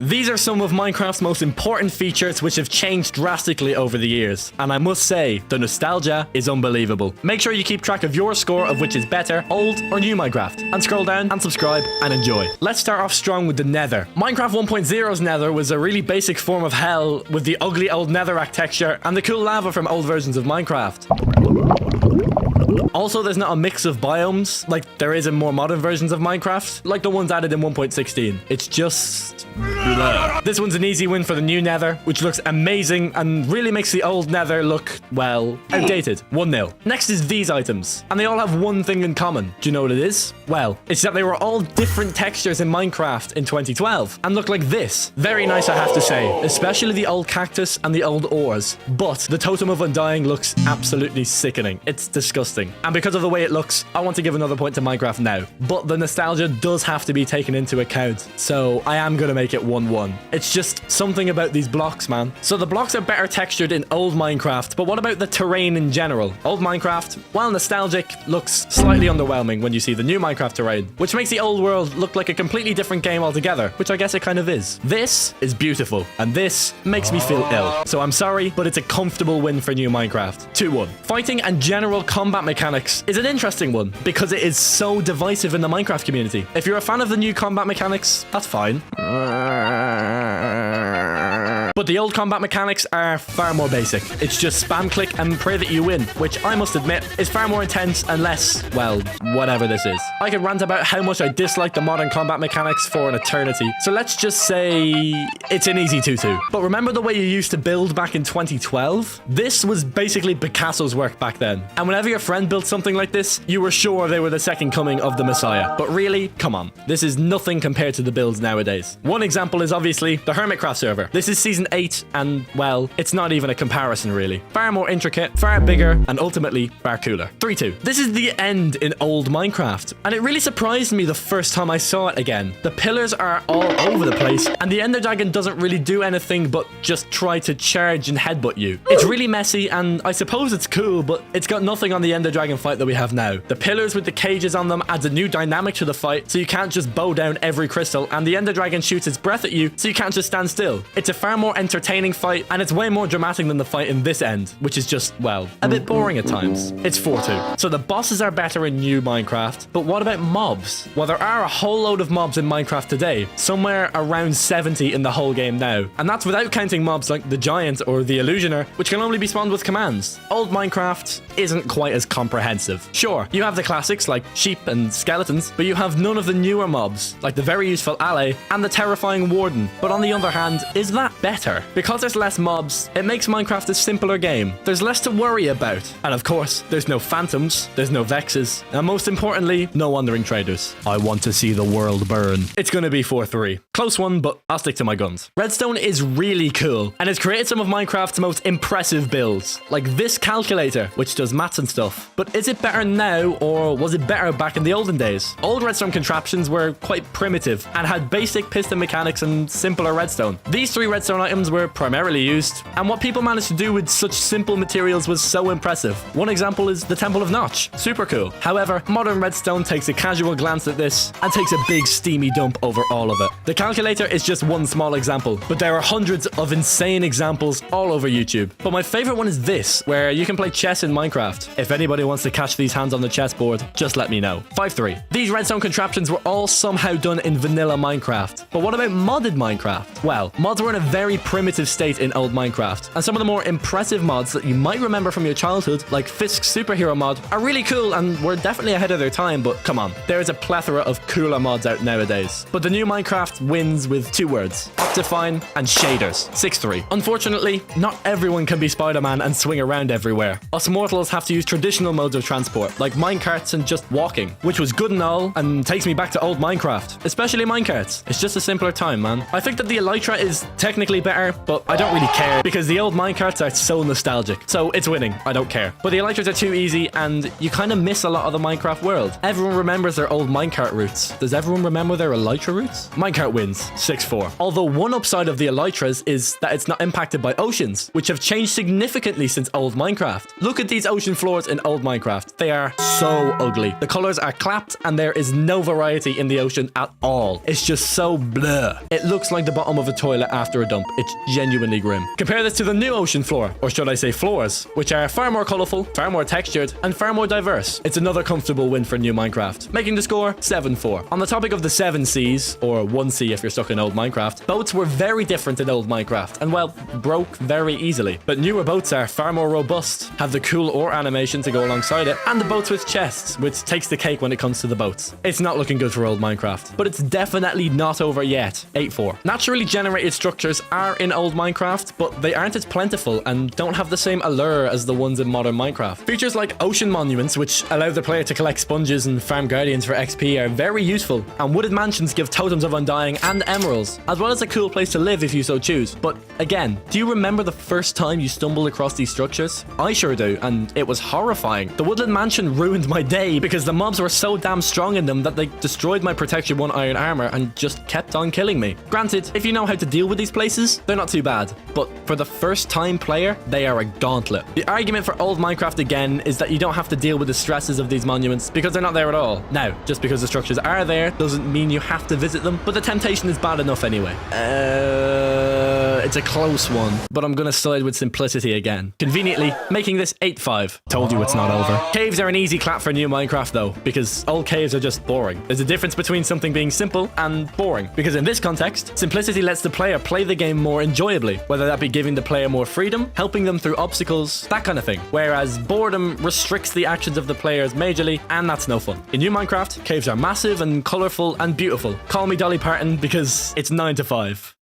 These are some of Minecraft's most important features which have changed drastically over the years, and I must say, the nostalgia is unbelievable. Make sure you keep track of your score of which is better, old or new Minecraft, and scroll down and subscribe and enjoy. Let's start off strong with the Nether. Minecraft 1.0's Nether was a really basic form of hell with the ugly old netherrack texture and the cool lava from old versions of Minecraft. Also, there's not a mix of biomes like there is in more modern versions of Minecraft, like the ones added in 1.16. It's just... bleh. This one's an easy win for the new Nether, which looks amazing and really makes the old Nether look, well, outdated. 1-0. Next is these items, and they all have one thing in common. Do you know what it is? Well, it's that they were all different textures in Minecraft in 2012, and look like this. Very nice, I have to say, especially the old cactus and the old ores. But the Totem of Undying looks absolutely sickening. It's disgusting. And because of the way it looks, I want to give another point to Minecraft now. But the nostalgia does have to be taken into account, so I am going to make it 1-1. It's just something about these blocks, man. So the blocks are better textured in old Minecraft, but what about the terrain in general? Old Minecraft, while nostalgic, looks slightly underwhelming when you see the new Minecraft terrain, which makes the old world look like a completely different game altogether, which I guess it kind of is. This is beautiful, and this makes me feel ill. So I'm sorry, but it's a comfortable win for new Minecraft. 2-1. Fighting and general combat mechanics is an interesting one because it is so divisive in the Minecraft community. If you're a fan of the new combat mechanics, that's fine. But the old combat mechanics are far more basic. It's just spam click and pray that you win, which I must admit is far more intense and less, well, whatever this is. I could rant about how much I dislike the modern combat mechanics for an eternity, so let's just say it's an easy 2-2. But remember the way you used to build back in 2012? This was basically Picasso's work back then. And whenever your friend built something like this, you were sure they were the second coming of the Messiah. But really, come on. This is nothing compared to the builds nowadays. One example is obviously the Hermitcraft server. This is season 8, and, well, it's not even a comparison, really. Far more intricate, far bigger, and ultimately far cooler. 3-2. This is the end in old Minecraft, and it really surprised me the first time I saw it again. The pillars are all over the place, and the Ender Dragon doesn't really do anything but just try to charge and headbutt you. It's really messy, and I suppose it's cool, but it's got nothing on the Ender Dragon fight that we have now. The pillars with the cages on them adds a new dynamic to the fight, so you can't just bow down every crystal, and the Ender Dragon shoots its breath at you, so you can't just stand still. It's a far more entertaining fight, and it's way more dramatic than the fight in this end, which is just, well, a bit boring at times. It's 4-2. So the bosses are better in new Minecraft, but what about mobs? Well, there are a whole load of mobs in Minecraft today, somewhere around 70 in the whole game now, and that's without counting mobs like the Giant or the Illusioner, which can only be spawned with commands. Old Minecraft isn't quite as comprehensive. Sure, you have the classics like sheep and skeletons, but you have none of the newer mobs, like the very useful Alley and the terrifying Warden. But on the other hand, is that better? Because there's less mobs, it makes Minecraft a simpler game. There's less to worry about. And of course, there's no phantoms, there's no vexes, and most importantly, no wandering traders. I want to see the world burn. It's gonna be 4-3. Close one, but I'll stick to my guns. Redstone is really cool, and it's created some of Minecraft's most impressive builds, like this calculator, which does maths and stuff. But is it better now, or was it better back in the olden days? Old redstone contraptions were quite primitive, and had basic piston mechanics and simpler redstone. These 3 redstone items were primarily used, and what people managed to do with such simple materials was so impressive. One example is the Temple of Notch. Super cool. However, modern redstone takes a casual glance at this and takes a big steamy dump over all of it. The calculator is just one small example, but there are hundreds of insane examples all over YouTube. But my favorite one is this, where you can play chess in Minecraft. If anybody wants to catch these hands on the chessboard, just let me know. 5-3. These redstone contraptions were all somehow done in vanilla Minecraft. But what about modded Minecraft? Well, mods were in a very primitive state in old Minecraft, and some of the more impressive mods that you might remember from your childhood, like Fisk's superhero mod, are really cool and were definitely ahead of their time, but come on, there is a plethora of cooler mods out nowadays. But the new Minecraft wins with 2 words: Optifine and shaders. 6-3. Unfortunately, not everyone can be Spider-Man and swing around everywhere. Us mortals have to use traditional modes of transport, like minecarts and just walking, which was good and all, and takes me back to old Minecraft, especially minecarts. It's just a simpler time, man. I think that the Elytra is technically better better, but I don't really care because the old minecarts are so nostalgic. So it's winning. I don't care. But the elytras are too easy and you kind of miss a lot of the Minecraft world. Everyone remembers their old minecart routes. Does everyone remember their elytra routes? Minecart wins 6-4. Although one upside of the elytras is that it's not impacted by oceans, which have changed significantly since old Minecraft. Look at these ocean floors in old Minecraft. They are so ugly. The colors are clapped and there is no variety in the ocean at all. It's just so bleh. It looks like the bottom of a toilet after a dump. It's genuinely grim. Compare this to the new ocean floor, or should I say floors, which are far more colorful, far more textured, and far more diverse. It's another comfortable win for new Minecraft, making the score 7-4. On the topic of the 7 Cs, or 1 C if you're stuck in old Minecraft, boats were very different in old Minecraft, and well, broke very easily. But newer boats are far more robust, have the cool ore animation to go alongside it, and the boats with chests, which takes the cake when it comes to the boats. It's not looking good for old Minecraft, but it's definitely not over yet. 8-4. Naturally generated structures are in old Minecraft, but they aren't as plentiful and don't have the same allure as the ones in modern Minecraft. Features like ocean monuments, which allow the player to collect sponges and farm guardians for XP, are very useful, and wooded mansions give totems of undying and emeralds, as well as a cool place to live if you so choose. But again, do you remember the first time you stumbled across these structures? I sure do, and it was horrifying. The woodland mansion ruined my day because the mobs were so damn strong in them that they destroyed my protection 1 iron armor and just kept on killing me. Granted, if you know how to deal with these places, they're not too bad, but for the first time player, they are a gauntlet. The argument for old Minecraft again is that you don't have to deal with the stresses of these monuments because they're not there at all. Now, just because the structures are there doesn't mean you have to visit them, but the temptation is bad enough anyway. It's a close one, but I'm gonna side with simplicity again. Conveniently, making this 8-5. Told you it's not over. Caves are an easy clap for new Minecraft though, because old caves are just boring. There's a difference between something being simple and boring, because in this context, simplicity lets the player play the game more enjoyably, whether that be giving the player more freedom, helping them through obstacles, that kind of thing. Whereas boredom restricts the actions of the players majorly, and that's no fun. In new Minecraft, caves are massive and colorful and beautiful. Call me Dolly Parton because it's 9 to 5.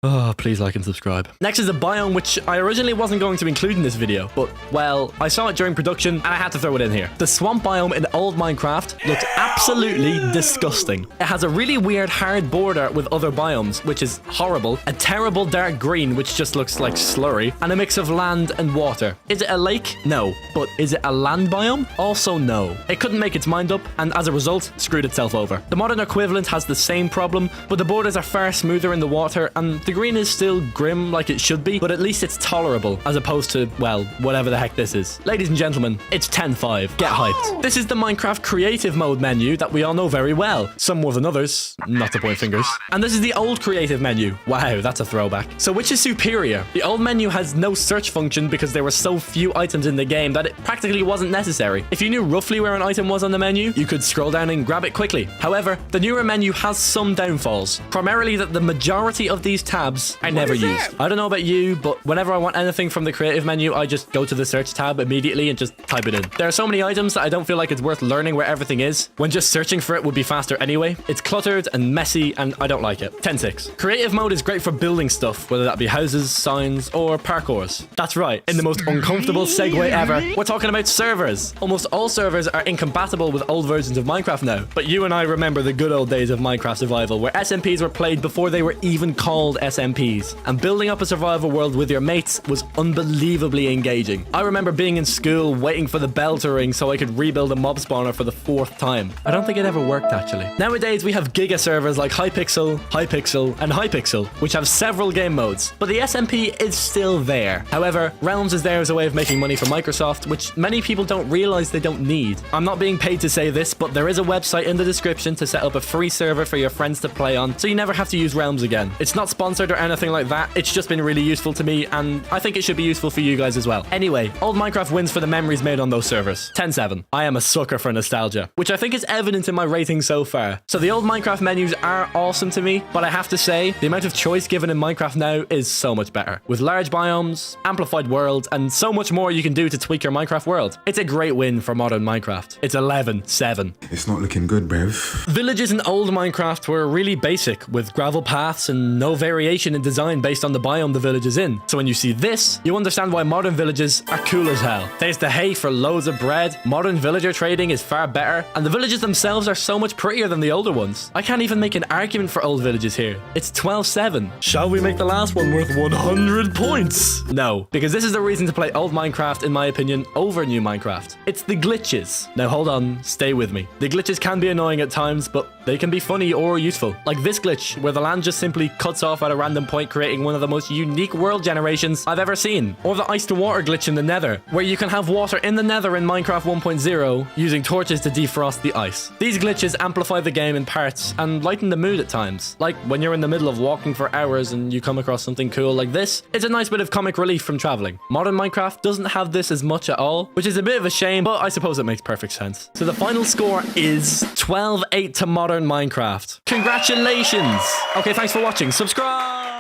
Oh, please like and subscribe. Next is a biome which I originally wasn't going to include in this video, but, well, I saw it during production and I had to throw it in here. The swamp biome in old Minecraft looks absolutely disgusting. It has a really weird hard border with other biomes, which is horrible, a terrible dark green which just looks like slurry, and a mix of land and water. Is it a lake? No. But is it a land biome? Also no. It couldn't make its mind up, and as a result, screwed itself over. The modern equivalent has the same problem, but the borders are far smoother in the water, and the green is still grim like it should be, but at least it's tolerable, as opposed to, well, whatever the heck this is. Ladies and gentlemen, it's 10-5. Get hyped. This is the Minecraft creative mode menu that we all know very well. Some more than others, not to point fingers. And this is the old creative menu. Wow, that's a throwback. So which is superior? The old menu has no search function because there were so few items in the game that it practically wasn't necessary. If you knew roughly where an item was on the menu, you could scroll down and grab it quickly. However, the newer menu has some downfalls, primarily that the majority of these tabs I never used. I don't know about you, but whenever I want anything from the creative menu, I just go to the search tab immediately and just type it in. There are so many items that I don't feel like it's worth learning where everything is, when just searching for it would be faster anyway. It's cluttered and messy, and I don't like it. 10-6. Creative mode is great for building stuff, whether that be houses, signs, or parkours. That's right, in the most uncomfortable segue ever, we're talking about servers. Almost all servers are incompatible with old versions of Minecraft now, but you and I remember the good old days of Minecraft survival, where SMPs were played before they were even called SMPs, and building up a survival world with your mates was unbelievably engaging. I remember being in school waiting for the bell to ring so I could rebuild a mob spawner for the 4th time. I don't think it ever worked actually. Nowadays we have giga servers like Hypixel, Hypixel, and Hypixel, which have several game modes, but the SMP is still there. However, Realms is there as a way of making money for Microsoft, which many people don't realize they don't need. I'm not being paid to say this, but there is a website in the description to set up a free server for your friends to play on, so you never have to use Realms again. It's not sponsored or anything like that. It's just been really useful to me, and I think it should be useful for you guys as well. Anyway, old Minecraft wins for the memories made on those servers. 10-7. I am a sucker for nostalgia, which I think is evident in my rating so far. So the old Minecraft menus are awesome to me, but I have to say, the amount of choice given in Minecraft now is so much better. With large biomes, amplified worlds, and so much more you can do to tweak your Minecraft world. It's a great win for modern Minecraft. It's 11-7. It's not looking good, bruv. Villages in old Minecraft were really basic, with gravel paths and no variation variation in design based on the biome the village is in. So when you see this, you understand why modern villages are cool as hell. There's the hay for loads of bread, modern villager trading is far better, and the villages themselves are so much prettier than the older ones. I can't even make an argument for old villages here. It's 12-7. Shall we make the last one worth 100 points? No, because this is the reason to play old Minecraft, in my opinion, over new Minecraft. It's the glitches. Now hold on, stay with me. The glitches can be annoying at times, but they can be funny or useful. Like this glitch, where the land just simply cuts off at a random point, creating one of the most unique world generations I've ever seen. Or the ice to water glitch in the nether, where you can have water in the nether in Minecraft 1.0 using torches to defrost the ice. These glitches amplify the game in parts and lighten the mood at times. Like when you're in the middle of walking for hours and you come across something cool like this, it's a nice bit of comic relief from traveling. Modern Minecraft doesn't have this as much at all, which is a bit of a shame, but I suppose it makes perfect sense. So the final score is 12-8 to modern Minecraft. Congratulations! Okay, thanks for watching. Subscribe!